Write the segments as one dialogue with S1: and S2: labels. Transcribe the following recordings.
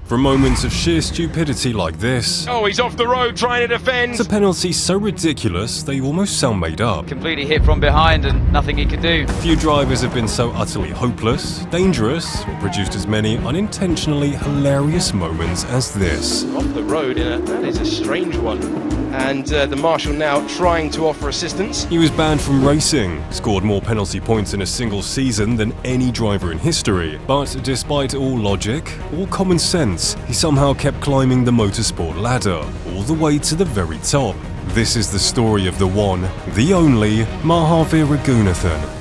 S1: From moments of sheer stupidity like this,
S2: oh, he's off the road trying to defend,
S1: to penalties so ridiculous they almost sound made up.
S3: Completely hit from behind and nothing he could do.
S1: Few drivers have been so utterly hopeless, dangerous, or produced as many unintentionally hilarious moments as this.
S2: off the road. That is a strange one. And the marshal now trying to offer assistance.
S1: He was banned from racing, scored more penalty points in a single season than any driver in history. But despite all logic, all common sense, he somehow kept climbing the motorsport ladder, all the way to the very top. This is the story of the one, the only, Mahaveer Raghunathan.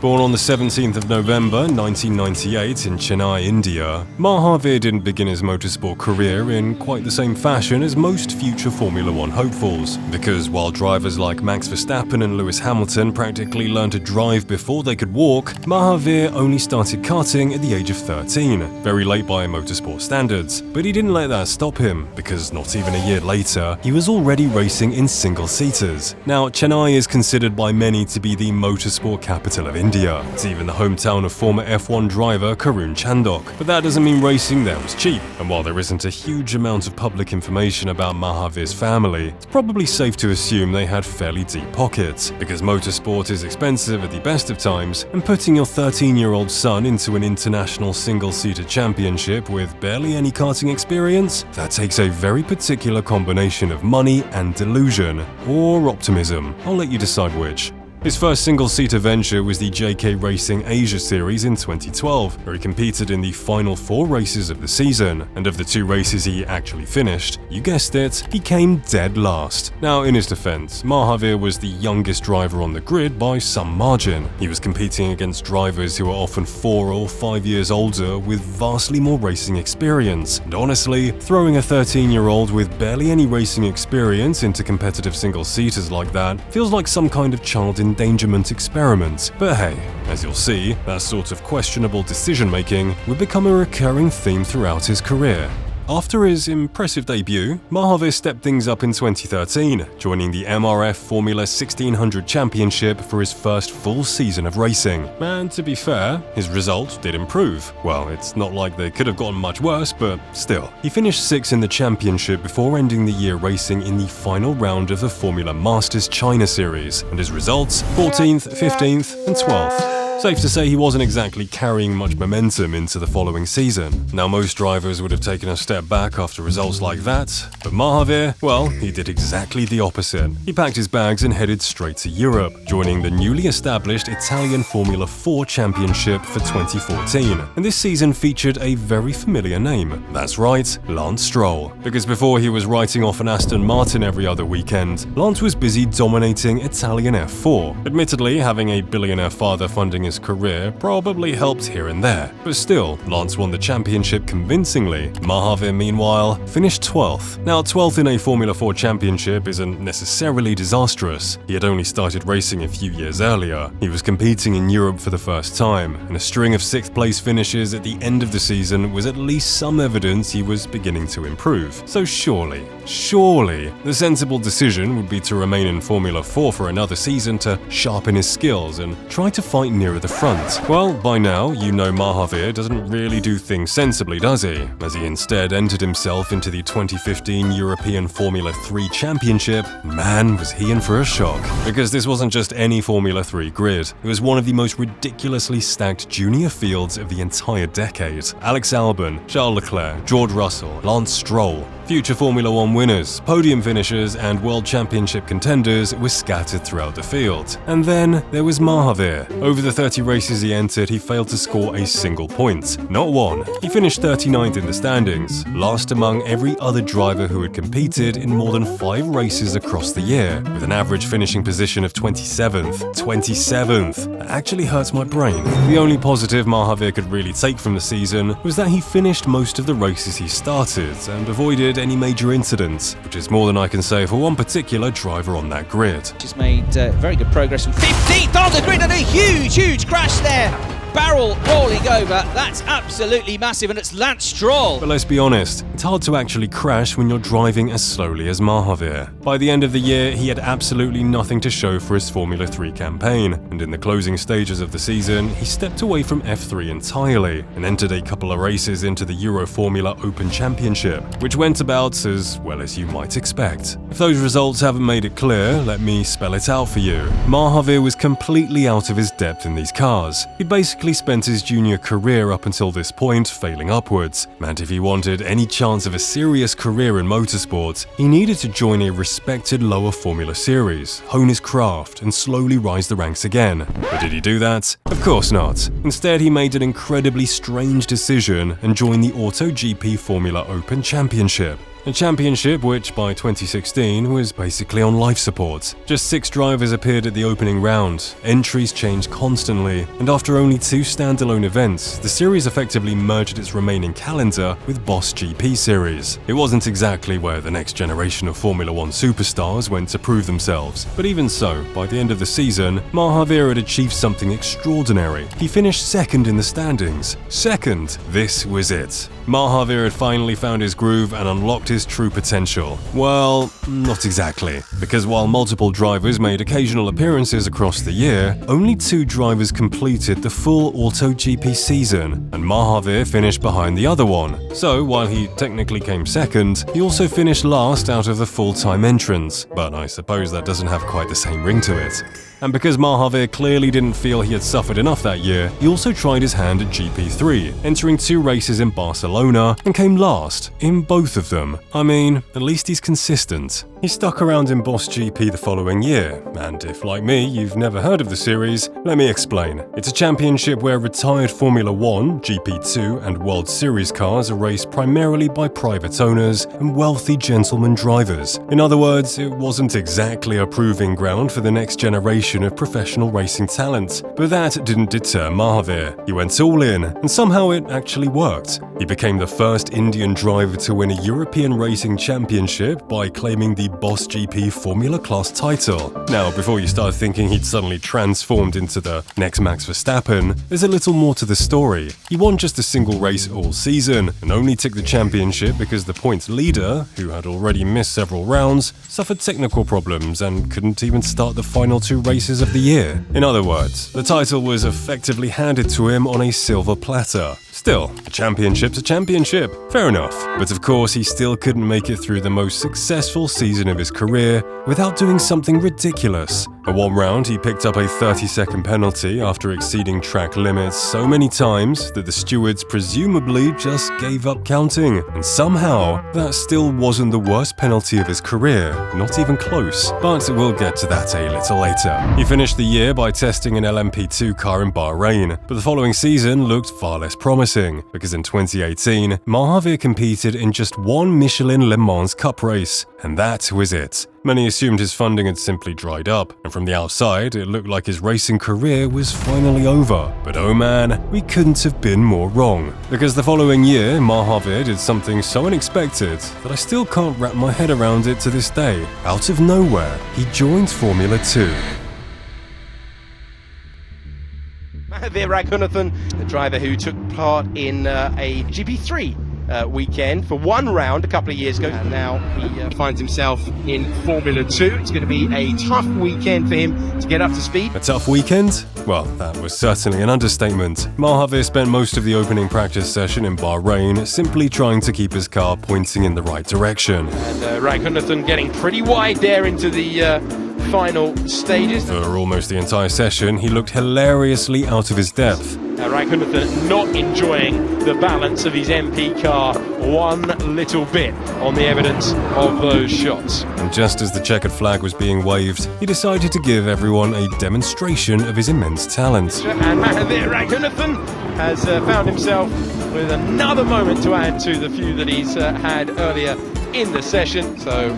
S1: Born on the 17th of November 1998 in Chennai, India, Mahaveer didn't begin his motorsport career in quite the same fashion as most future Formula One hopefuls, because while drivers like Max Verstappen and Lewis Hamilton practically learned to drive before they could walk, Mahaveer only started karting at the age of 13, very late by motorsport standards. But he didn't let that stop him, because not even a year later, he was already racing in single-seaters. Now, Chennai is considered by many to be the motorsport capital of India. It's even the hometown of former F1 driver Karun Chandok. But that doesn't mean racing there was cheap. And while there isn't a huge amount of public information about Mahaveer's family, it's probably safe to assume they had fairly deep pockets, because motorsport is expensive at the best of times, and putting your 13-year-old son into an international single-seater championship with barely any karting experience, that takes a very particular combination of money and delusion, or optimism. I'll let you decide which. His first single-seater venture was the JK Racing Asia Series in 2012, where he competed in the final 4 races of the season, and of the 2 races he actually finished, you guessed it, he came dead last. Now, in his defense, Mahaveer was the youngest driver on the grid by some margin. He was competing against drivers who were often 4 or 5 years older with vastly more racing experience, and honestly, throwing a 13-year-old with barely any racing experience into competitive single-seaters like that feels like some kind of child endangerment experiment. But hey, as you'll see, that sort of questionable decision-making would become a recurring theme throughout his career. After his impressive debut, Mahaveer stepped things up in 2013, joining the MRF Formula 1600 Championship for his first full season of racing. And to be fair, his result did improve. Well, it's not like they could have gotten much worse, but still. He finished 6th in the championship before ending the year racing in the final round of the Formula Masters China Series, and his results 14th, 15th, and 12th. Safe to say he wasn't exactly carrying much momentum into the following season. Now, most drivers would have taken a step back after results like that, but Mahaveer, well, he did exactly the opposite. He packed his bags and headed straight to Europe, joining the newly established Italian Formula 4 Championship for 2014. And this season featured a very familiar name. That's right, Lance Stroll. Because before he was writing off an Aston Martin every other weekend, Lance was busy dominating Italian F4. Admittedly, having a billionaire father funding his career probably helped here and there, but still, Lance won the championship convincingly. Mahaveer, meanwhile, finished 12th. Now, 12th in a Formula 4 championship isn't necessarily disastrous. He had only started racing a few years earlier. He was competing in Europe for the first time, and a string of 6th place finishes at the end of the season was at least some evidence he was beginning to improve. So surely, the sensible decision would be to remain in Formula 4 for another season to sharpen his skills and try to fight nearer the front. Well, by now, you know Mahaveer doesn't really do things sensibly, does he? As he instead entered himself into the 2015 European Formula 3 Championship, man, was he in for a shock. Because this wasn't just any Formula 3 grid, it was one of the most ridiculously stacked junior fields of the entire decade. Alex Albon, Charles Leclerc, George Russell, Lance Stroll, future Formula 1 winners, podium finishers, and World Championship contenders were scattered throughout the field. And then there was Mahaveer. Over the 30 races he entered, he failed to score a single point. Not one. He finished 39th in the standings, last among every other driver who had competed in more than 5 races across the year, with an average finishing position of 27th. 27th! That actually hurts my brain. The only positive Mahaveer could really take from the season was that he finished most of the races he started and avoided any major incidents, which is more than I can say for one particular driver on that grid.
S4: She's made very good progress from 15th on the grid and a huge crash there. barrel rolling over. That's absolutely massive, and it's Lance Stroll.
S1: But let's be honest, it's hard to actually crash when you're driving as slowly as Mahaveer. By the end of the year, he had absolutely nothing to show for his Formula 3 campaign, and in the closing stages of the season, he stepped away from F3 entirely and entered a couple of races into the Euro Formula Open Championship, which went about as well as you might expect. If those results haven't made it clear, let me spell it out for you. Mahaveer was completely out of his depth in these cars. He'd basically spent his junior career up until this point failing upwards, and if he wanted any chance of a serious career in motorsport, he needed to join a respected lower Formula series, hone his craft, and slowly rise the ranks again. But did he do that? Of course not. Instead, he made an incredibly strange decision and joined the AutoGP Formula Open Championship. A championship which, by 2016, was basically on life support. Just 6 drivers appeared at the opening round, entries changed constantly, and after only 2 standalone events, the series effectively merged its remaining calendar with Boss GP Series. It wasn't exactly where the next generation of Formula 1 superstars went to prove themselves, but even so, by the end of the season, Mahaveer had achieved something extraordinary. He finished second in the standings. Second! This was it. Mahaveer had finally found his groove and unlocked his true potential. Well, not exactly, because while multiple drivers made occasional appearances across the year, only 2 drivers completed the full AutoGP season, and Mahaveer finished behind the other one. So, while he technically came second, he also finished last out of the full-time entrants, but I suppose that doesn't have quite the same ring to it. And because Mahaveer clearly didn't feel he had suffered enough that year, he also tried his hand at GP3, entering 2 races in Barcelona and came last in both of them. I mean, at least he's consistent. He stuck around in Boss GP the following year, and if, like me, you've never heard of the series, let me explain. It's a championship where retired Formula 1, GP2, and World Series cars are raced primarily by private owners and wealthy gentleman drivers. In other words, it wasn't exactly a proving ground for the next generation of professional racing talent, but that didn't deter Mahaveer. He went all in, and somehow it actually worked. He became the first Indian driver to win a European Racing Championship by claiming the Boss GP Formula Class title. Now, before you start thinking he'd suddenly transformed into the next Max Verstappen, there's a little more to the story. He won just a single race all season, and only took the championship because the points leader, who had already missed several rounds, suffered technical problems and couldn't even start the final 2 races of the year. In other words, the title was effectively handed to him on a silver platter. Still, a championship's a championship, fair enough. But of course, he still couldn't make it through the most successful season of his career without doing something ridiculous. At one round, he picked up a 30-second penalty after exceeding track limits so many times that the stewards presumably just gave up counting. And somehow, that still wasn't the worst penalty of his career, not even close. But we'll get to that a little later. He finished the year by testing an LMP2 car in Bahrain, but the following season looked far less promising, because in 2018, Mahaveer competed in just 1 Michelin Le Mans Cup race, and that was it. Many assumed his funding had simply dried up, and from the outside, it looked like his racing career was finally over. But oh man, we couldn't have been more wrong. Because the following year, Mahaveer did something so unexpected that I still can't wrap my head around it to this day. Out of nowhere, he joined Formula 2.
S2: Mahaveer Raghunathan, the driver who took part in a GP3 weekend for 1 round a couple of years ago, and now he finds himself in Formula 2. It's going to be a tough weekend for him to get up to speed.
S1: A tough weekend? Well, that was certainly an understatement. Mahaveer spent most of the opening practice session in Bahrain simply trying to keep his car pointing in the right direction.
S2: And Raghunathan getting pretty wide there into the final stages.
S1: For almost the entire session, he looked hilariously out of his depth.
S2: Raghunathan not enjoying the balance of his MP car one little bit on the evidence of those shots.
S1: And just as the checkered flag was being waved, he decided to give everyone a demonstration of his immense talent.
S2: And Mahaveer Raghunathan has found himself with another moment to add to the few that he's had earlier in the session. So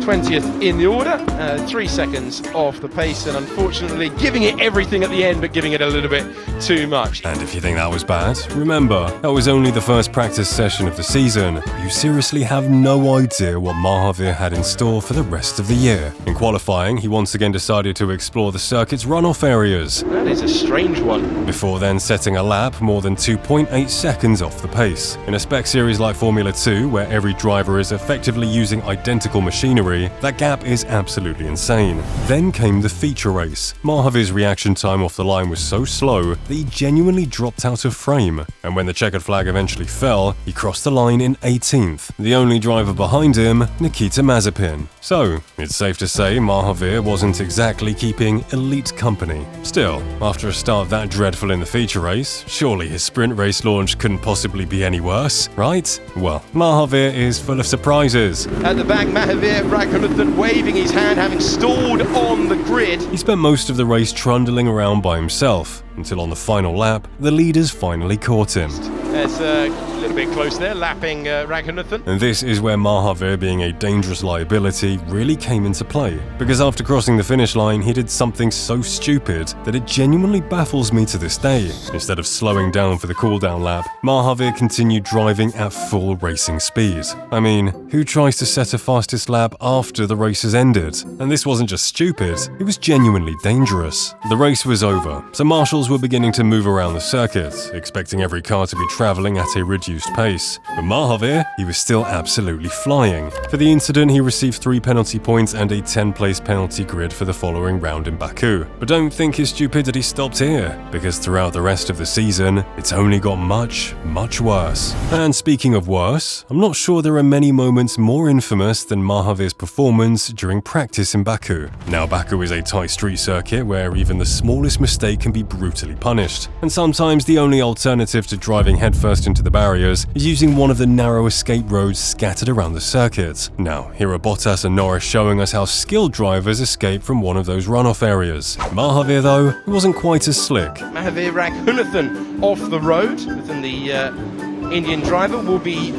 S2: 20th in the order, 3 seconds off the pace, and unfortunately giving it everything at the end, but giving it a little bit too much.
S1: And if you think that was bad, remember, that was only the first practice session of the season. You seriously have no idea what Mahaveer had in store for the rest of the year. In qualifying, he once again decided to explore the circuit's runoff areas.
S2: That is a strange one.
S1: Before then setting a lap more than 2.8 seconds off the pace. In a spec series like Formula 2, where every driver is effectively using identical machinery, that gap is absolutely insane. Then came the feature race. Mahaveer's reaction time off the line was so slow that he genuinely dropped out of frame, and when the checkered flag eventually fell, he crossed the line in 18th. The only driver behind him, Nikita Mazepin. So, it's safe to say Mahaveer wasn't exactly keeping elite company. Still, after a start that dreadful in the feature race, surely his sprint race launch couldn't possibly be any worse, right? Well, Mahaveer is full of surprises.
S2: At the back, Mahaveer Raghunathan waving his hand, having stalled on the grid.
S1: He spent most of the race trundling around by himself, until on the final lap, the leaders finally caught him.
S2: It's a little bit close there, lapping Raghunathan.
S1: And this is where Mahaveer being a dangerous liability really came into play, because after crossing the finish line, he did something so stupid that it genuinely baffles me to this day. Instead of slowing down for the cooldown lap, Mahaveer continued driving at full racing speed. I mean, who tries to set a fastest lap after the race has ended? And this wasn't just stupid, it was genuinely dangerous. The race was over, so marshals were beginning to move around the circuit, expecting every car to be travelling at a reduced pace. But Mahaveer, he was still absolutely flying. For the incident, he received 3 penalty points and a 10-place penalty grid for the following round in Baku. But don't think his stupidity stopped here, because throughout the rest of the season, it's only got much, much worse. And speaking of worse, I'm not sure there are many moments more infamous than Mahaveer's performance during practice in Baku. Now, Baku is a tight street circuit where even the smallest mistake can be brutally punished, and sometimes the only alternative to driving headfirst into the barriers is using one of the narrow escape roads scattered around the circuit. Now, here are Bottas and Norris showing us how skilled drivers escape from one of those runoff areas. Mahaveer, though, wasn't quite as slick.
S2: Mahaveer Raghunathan off the road, and the Indian driver will be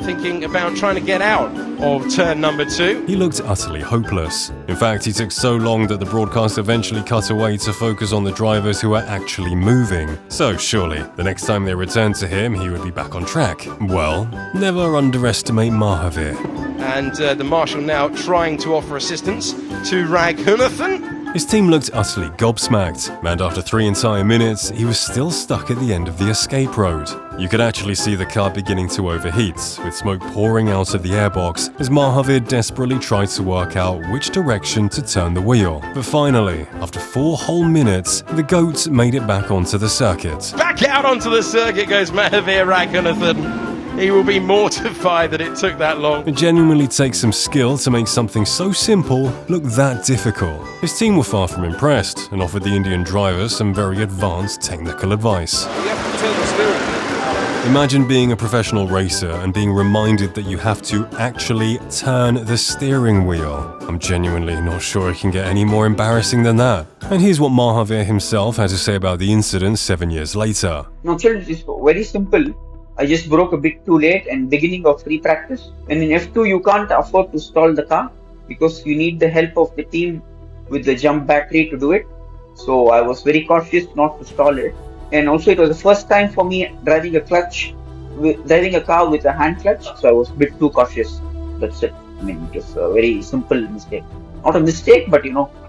S2: thinking about trying to get out of turn number 2.
S1: He looked utterly hopeless. In fact, he took so long that the broadcast eventually cut away to focus on the drivers who were actually moving. So surely, the next time they returned to him, he would be back on track. Well, never underestimate Mahaveer.
S2: And the marshal now trying to offer assistance to Raghunathan.
S1: His team looked utterly gobsmacked, and after 3 entire minutes, he was still stuck at the end of the escape road. You could actually see the car beginning to overheat, with smoke pouring out of the airbox as Mahaveer desperately tried to work out which direction to turn the wheel. But finally, after 4 whole minutes, the GOAT made it back onto the circuit.
S2: Back out onto the circuit goes Mahaveer Raghunathan. He will be mortified that it took that long.
S1: It genuinely takes some skill to make something so simple look that difficult. His team were far from impressed and offered the Indian driver some very advanced technical advice.
S2: You have to turn the steering.
S1: Imagine being a professional racer and being reminded that you have to actually turn the steering wheel. I'm genuinely not sure it can get any more embarrassing than that. And here's what Mahaveer himself had to say about the incident 7 years later.
S5: No, children, it's very simple. I just broke a bit too late and beginning of free practice. And in F2, you can't afford to stall the car because you need the help of the team with the jump battery to do it. So I was very cautious not to stall it. And also it was the first time for me driving a car with a hand clutch. So I was a bit too cautious. That's it. I mean, it was a very simple mistake. Not a mistake, but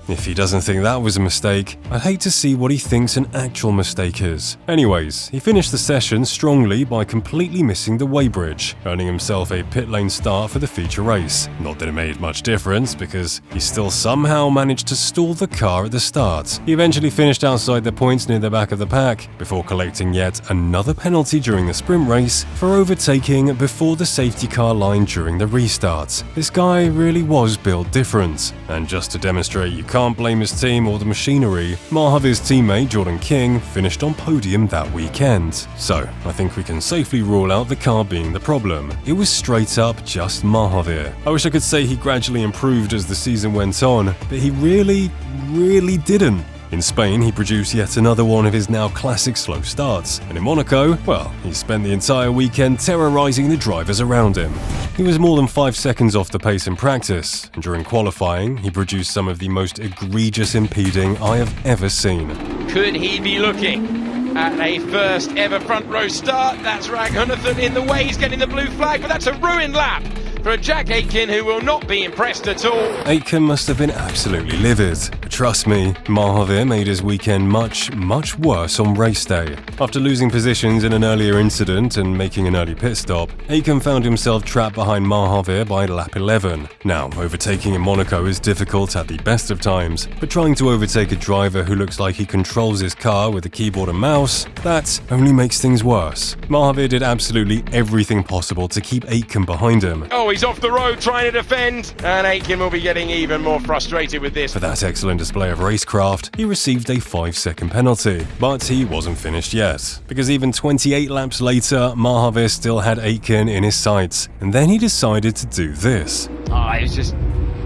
S1: If he doesn't think that was a mistake, I'd hate to see what he thinks an actual mistake is. Anyways, he finished the session strongly by completely missing the weighbridge, earning himself a pit lane start for the feature race. Not that it made much difference, because he still somehow managed to stall the car at the start. He eventually finished outside the points near the back of the pack, before collecting yet another penalty during the sprint race for overtaking before the safety car line during the restart. This guy really was built different. And just to demonstrate you can't blame his team or the machinery, Mahaveer's teammate Jordan King finished on podium that weekend. So, I think we can safely rule out the car being the problem. It was straight up just Mahaveer. I wish I could say he gradually improved as the season went on, but he really didn't. In Spain, he produced yet another one of his now classic slow starts, and in Monaco, well, he spent the entire weekend terrorizing the drivers around him. He was more than 5 seconds off the pace in practice, and during qualifying, he produced some of the most egregious impeding I have ever seen.
S2: Could he be looking at a first ever front row start? That's Raghunathan in the way. He's getting the blue flag, but that's a ruined lap for Jack Aitken, who will not be impressed at all.
S1: Aitken must have been absolutely livid. But trust me, Mahaveer made his weekend much worse on race day. After losing positions in an earlier incident and making an early pit stop, Aitken found himself trapped behind Mahaveer by lap 11. Now, overtaking in Monaco is difficult at the best of times, but trying to overtake a driver who looks like he controls his car with a keyboard and mouse, that only makes things worse. Mahaveer did absolutely everything possible to keep Aitken behind him.
S2: Oh, he's off the road trying to defend, and Aitken will be getting even more frustrated with this.
S1: For that excellent display of racecraft, he received a 5-second penalty. But he wasn't finished yet, because even 28 laps later, Mahaveer still had Aitken in his sights, and then he decided to do this.
S3: He was just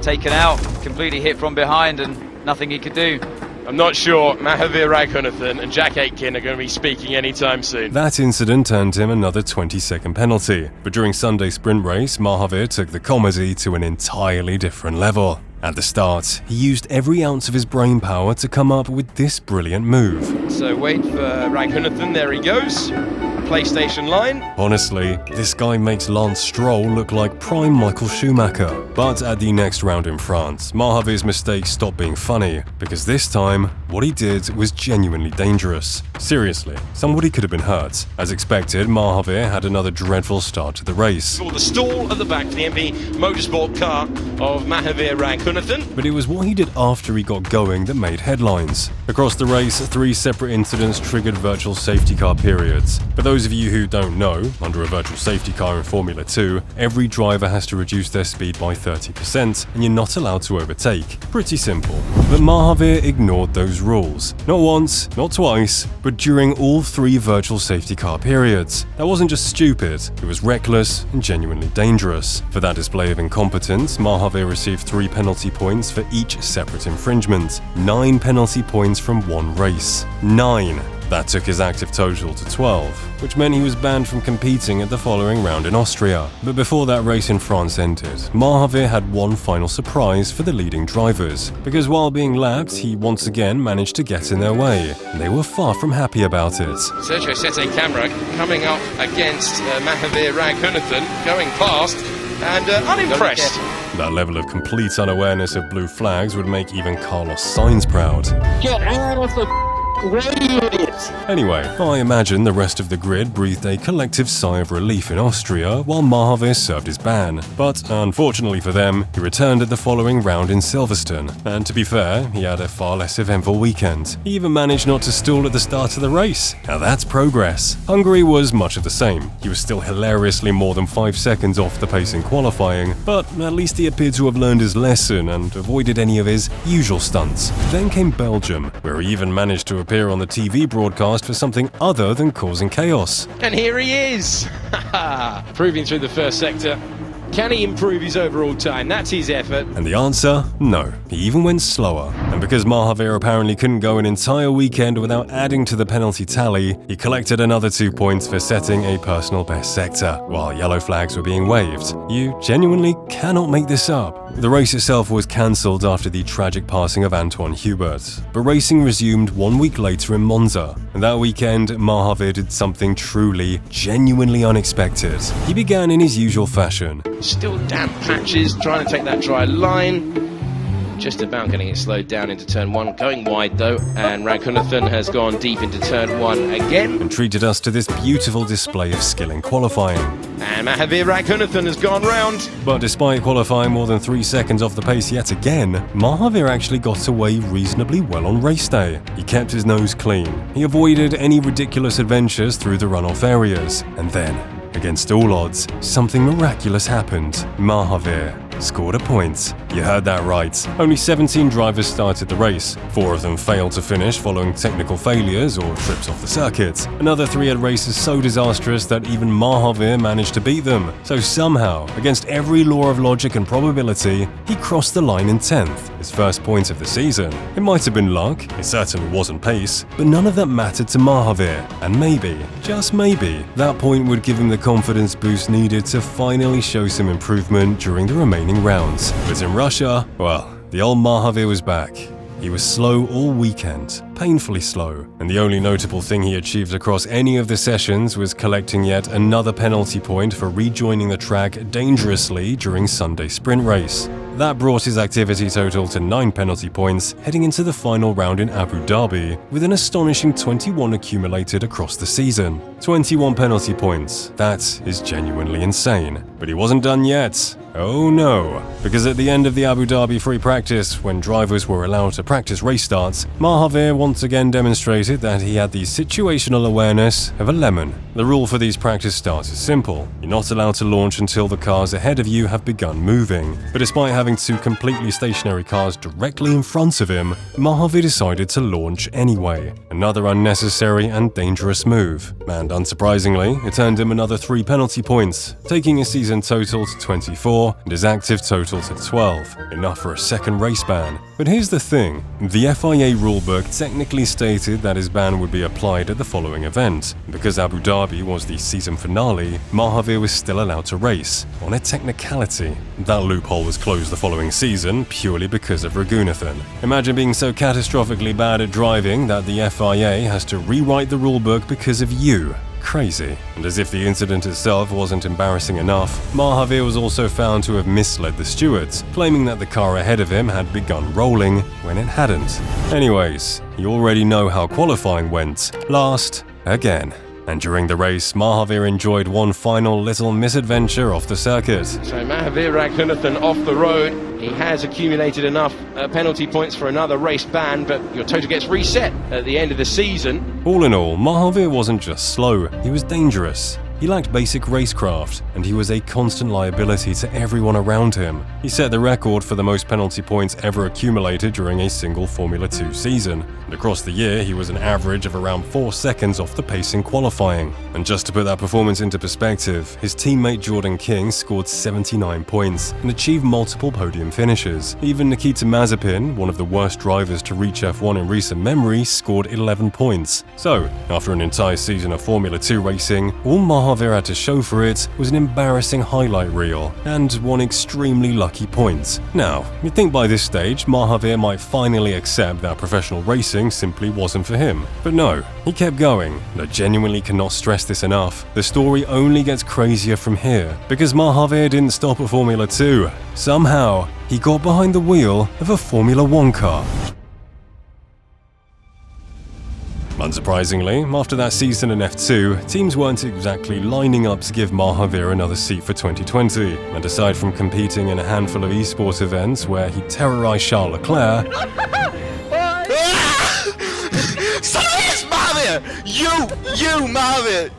S3: taken out, completely hit from behind, and nothing he could do.
S2: I'm not sure Mahaveer Raghunathan and Jack Aitken are going to be speaking anytime soon.
S1: That incident earned him another 20-second penalty, but during Sunday's sprint race, Mahaveer took the comedy to an entirely different level. At the start, he used every ounce of his brain power to come up with this brilliant move.
S2: So wait for Raghunathan, there he goes. PlayStation line.
S1: Honestly, this guy makes Lance Stroll look like prime Michael Schumacher. But at the next round in France, Mahaveer's mistake stopped being funny, because this time, what he did was genuinely dangerous. Seriously, somebody could have been hurt. As expected, Mahaveer had another dreadful start to the race.
S2: For the stall at the back of the MV Motorsport car of Mahaveer Raghunathan.
S1: But it was what he did after he got going that made headlines. Across the race, 3 separate incidents triggered virtual safety car periods. For those of you who don't know, under a virtual safety car in Formula 2, every driver has to reduce their speed by 30%, and you're not allowed to overtake. Pretty simple. But Mahaveer ignored those rules. Not once, not twice, but during all 3 virtual safety car periods. That wasn't just stupid, it was reckless and genuinely dangerous. For that display of incompetence, Mahaveer received 3 penalty points for each separate infringement. 9 penalty points from one race. 9! That took his active total to 12, which meant he was banned from competing at the following round in Austria. But before that race in France ended, Mahaveer had one final surprise for the leading drivers, because while being lapped, he once again managed to get in their way, and they were far from happy about it.
S2: Sergio Sette Camara coming up against Mahaveer Raghunathan, going past and unimpressed.
S1: That level of complete unawareness of blue flags would make even Carlos Sainz proud.
S6: Get out of the
S1: Anyway, I imagine the rest of the grid breathed a collective sigh of relief in Austria while Mahaveer served his ban. But unfortunately for them, he returned at the following round in Silverstone. And to be fair, he had a far less eventful weekend. He even managed not to stall at the start of the race. Now that's progress. Hungary was much of the same. He was still hilariously more than 5 seconds off the pace in qualifying, but at least he appeared to have learned his lesson and avoided any of his usual stunts. Then came Belgium, where he even managed to appear on the TV broadcast for something other than causing chaos.
S2: And here he is, proving through the first sector. Can he improve his overall time? That's his effort.
S1: And the answer? No. He even went slower. And because Mahaveer apparently couldn't go an entire weekend without adding to the penalty tally, he collected another 2 points for setting a personal best sector, while yellow flags were being waved. You genuinely cannot make this up. The race itself was cancelled after the tragic passing of Antoine Hubert, but racing resumed 1 week later in Monza. And that weekend, Mahaveer did something truly, genuinely unexpected. He began in his usual fashion.
S2: Still damp patches, trying to take that dry line. Just about getting it slowed down into turn 1, going wide though, and Raghunathan has gone deep into turn 1 again.
S1: And treated us to this beautiful display of skill in qualifying.
S2: And Mahaveer Raghunathan has gone round.
S1: But despite qualifying more than 3 seconds off the pace yet again, Mahaveer actually got away reasonably well on race day. He kept his nose clean. He avoided any ridiculous adventures through the runoff areas. And then, against all odds, something miraculous happened. Mahaveer scored a point. You heard that right. Only 17 drivers started the race. 4 of them failed to finish following technical failures or trips off the circuit. Another 3 had races so disastrous that even Mahaveer managed to beat them. So somehow, against every law of logic and probability, he crossed the line in 10th, his first point of the season. It might have been luck, it certainly wasn't pace, but none of that mattered to Mahaveer. And maybe, just maybe, that point would give him the confidence boost needed to finally show some improvement during the remaining rounds. But in Russia, well, the old Mahaveer was back. He was slow all weekend, painfully slow, and the only notable thing he achieved across any of the sessions was collecting yet another penalty point for rejoining the track dangerously during Sunday's sprint race. That brought his activity total to 9 penalty points heading into the final round in Abu Dhabi, with an astonishing 21 accumulated across the season. 21 penalty points, that is genuinely insane. But he wasn't done yet. Oh no, because at the end of the Abu Dhabi free practice, when drivers were allowed to practice race starts, Mahaveer once again demonstrated that he had the situational awareness of a lemon. The rule for these practice starts is simple. You're not allowed to launch until the cars ahead of you have begun moving. But despite having 2 completely stationary cars directly in front of him, Mahaveer decided to launch anyway. Another unnecessary and dangerous move. And unsurprisingly, it earned him another 3 penalty points, taking his season total to 24 and his active total to 12, enough for a second race ban. But here's the thing, the FIA rulebook technically stated that his ban would be applied at the following event. Because Abu Dhabi was the season finale, Mahaveer was still allowed to race, on a technicality. That loophole was closed the following season purely because of Raghunathan. Imagine being so catastrophically bad at driving that the FIA has to rewrite the rulebook because of you. Crazy. And as if the incident itself wasn't embarrassing enough, Mahaveer was also found to have misled the stewards, claiming that the car ahead of him had begun rolling when it hadn't. Anyways, you already know how qualifying went. Last, again. And during the race, Mahaveer enjoyed one final little misadventure off the circuit.
S2: So Mahaveer Raghunathan off the road. He has accumulated enough penalty points for another race ban, but your total gets reset at the end of the season.
S1: All in all, Mahaveer wasn't just slow, he was dangerous. He lacked basic racecraft, and he was a constant liability to everyone around him. He set the record for the most penalty points ever accumulated during a single Formula 2 season, and across the year he was an average of around 4 seconds off the pace in qualifying. And just to put that performance into perspective, his teammate Jordan King scored 79 points and achieved multiple podium finishes. Even Nikita Mazepin, one of the worst drivers to reach F1 in recent memory, scored 11 points. So, after an entire season of Formula 2 racing, all Mahaveer had to show for it was an embarrassing highlight reel and one extremely lucky point. Now, you'd think by this stage Mahaveer might finally accept that professional racing simply wasn't for him. But no, he kept going, and I genuinely cannot stress this enough. The story only gets crazier from here, because Mahaveer didn't stop at Formula 2. Somehow, he got behind the wheel of a Formula 1 car. Unsurprisingly, after that season in F2, teams weren't exactly lining up to give Mahaveer another seat for 2020, and aside from competing in a handful of esports events where he terrorized Charles Leclerc,
S7: Mahaveer! You, Mahaveer!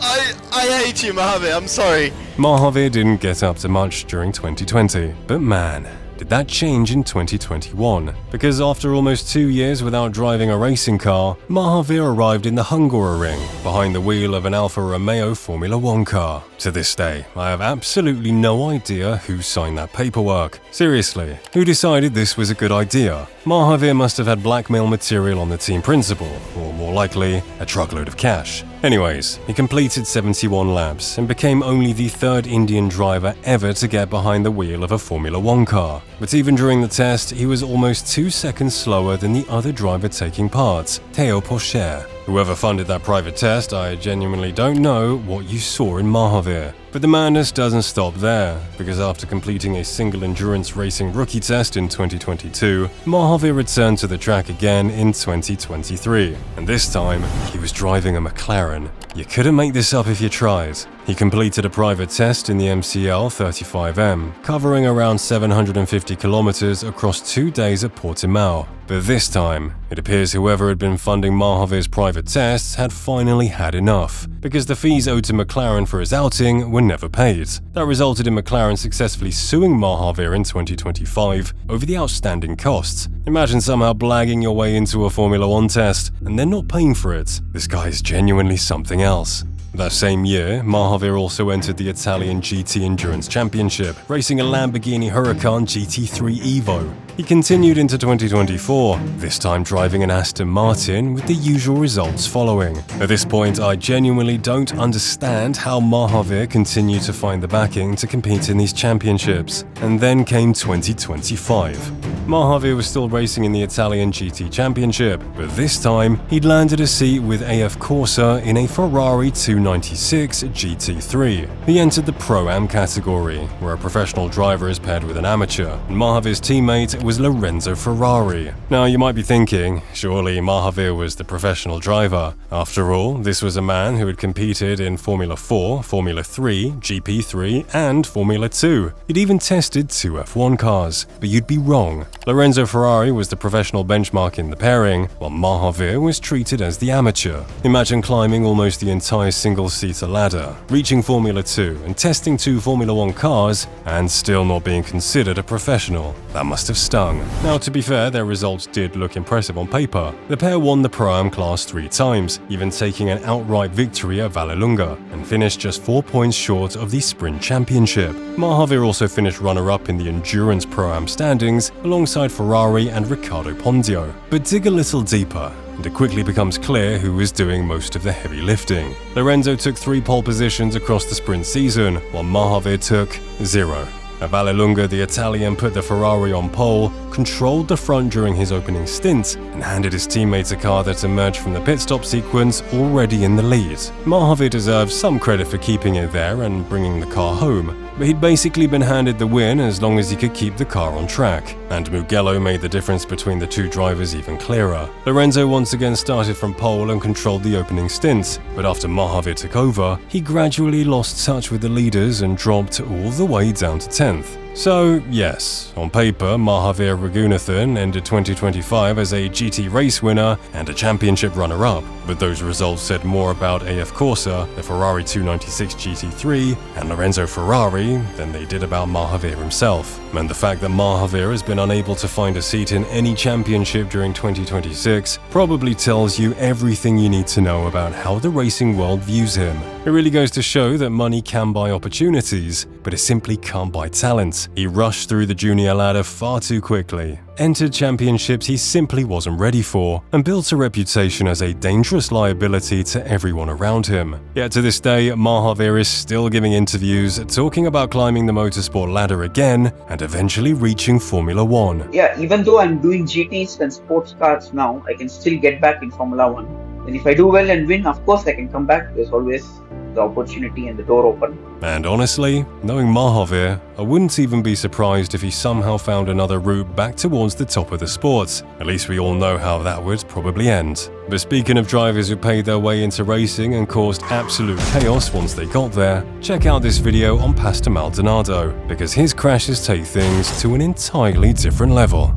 S7: I hate you, Mahaveer, I'm sorry.
S1: Mahaveer didn't get up to much during 2020, but man, did that change in 2021? Because after almost 2 years without driving a racing car, Mahaveer arrived in the Hungaroring, behind the wheel of an Alfa Romeo Formula 1 car. To this day, I have absolutely no idea who signed that paperwork. Seriously, who decided this was a good idea? Mahaveer must have had blackmail material on the team principal, or more likely, a truckload of cash. Anyways, he completed 71 laps and became only the 3rd Indian driver ever to get behind the wheel of a Formula 1 car. But even during the test, he was almost 2 seconds slower than the other driver taking part, Theo Pourchaire. Whoever funded that private test, I genuinely don't know what you saw in Mahaveer. But the madness doesn't stop there, because after completing a single endurance racing rookie test in 2022, Mahaveer returned to the track again in 2023. And this time, he was driving a McLaren. You couldn't make this up if you tried. He completed a private test in the MCL 35M, covering around 750 kilometers across 2 days at Portimao. But this time, it appears whoever had been funding Mahaveer's private tests had finally had enough, because the fees owed to McLaren for his outing were never paid. That resulted in McLaren successfully suing Mahaveer in 2025 over the outstanding costs. Imagine somehow blagging your way into a Formula 1 test and then not paying for it. This guy is genuinely something else. That same year, Mahaveer also entered the Italian GT Endurance Championship, racing a Lamborghini Huracan GT3 Evo. He continued into 2024, this time driving an Aston Martin with the usual results following. At this point, I genuinely don't understand how Mahaveer continued to find the backing to compete in these championships. And then came 2025. Mahaveer was still racing in the Italian GT Championship, but this time he'd landed a seat with AF Corsa in a Ferrari 296 GT3. He entered the Pro-Am category, where a professional driver is paired with an amateur, and Mahaveer's teammate was Lorenzo Ferrari. Now you might be thinking, surely Mahaveer was the professional driver. After all, this was a man who had competed in Formula 4, Formula 3, GP3 and Formula 2. He'd even tested 2 F1 cars. But you'd be wrong. Lorenzo Ferrari was the professional benchmark in the pairing, while Mahaveer was treated as the amateur. Imagine climbing almost the entire single-seater ladder, reaching Formula 2 and testing 2 Formula 1 cars, and still not being considered a professional. That must have stung. Now, to be fair, their results did look impressive on paper. The pair won the Pro-Am class 3 times, even taking an outright victory at Vallelunga, and finished just 4 points short of the Sprint Championship. Mahaveer also finished runner-up in the Endurance Pro-Am standings, alongside Ferrari and Riccardo Ponzio. But dig a little deeper, and it quickly becomes clear who was doing most of the heavy lifting. Lorenzo took 3 pole positions across the sprint season, while Mahaveer took 0. At Vallelunga, the Italian put the Ferrari on pole, controlled the front during his opening stint, and handed his teammates a car that emerged from the pit stop sequence already in the lead. Mahaveer deserves some credit for keeping it there and bringing the car home, but he'd basically been handed the win as long as he could keep the car on track. And Mugello made the difference between the 2 drivers even clearer. Lorenzo once again started from pole and controlled the opening stint, but after Mahaveer took over, he gradually lost touch with the leaders and dropped all the way down to 10th. So, yes, on paper, Mahaveer Raghunathan ended 2025 as a GT race winner and a championship runner-up, but those results said more about AF Corsa, the Ferrari 296 GT3, and Lorenzo Ferrari than they did about Mahaveer himself. And the fact that Mahaveer has been unable to find a seat in any championship during 2026 probably tells you everything you need to know about how the racing world views him. It really goes to show that money can buy opportunities, but it simply can't buy talent. He rushed through the junior ladder far too quickly, entered championships he simply wasn't ready for, and built a reputation as a dangerous liability to everyone around him. Yet to this day, Mahaveer is still giving interviews, talking about climbing the motorsport ladder again and eventually reaching Formula 1.
S5: Yeah, even though I'm doing GTs and sports cars now, I can still get back in Formula 1. And if I do well and win, of course I can come back. There's always the opportunity and the door open.
S1: And honestly, knowing Mahaveer, I wouldn't even be surprised if he somehow found another route back towards the top of the sport. At least we all know how that would probably end. But speaking of drivers who paid their way into racing and caused absolute chaos once they got there, check out this video on Pastor Maldonado, because his crashes take things to an entirely different level.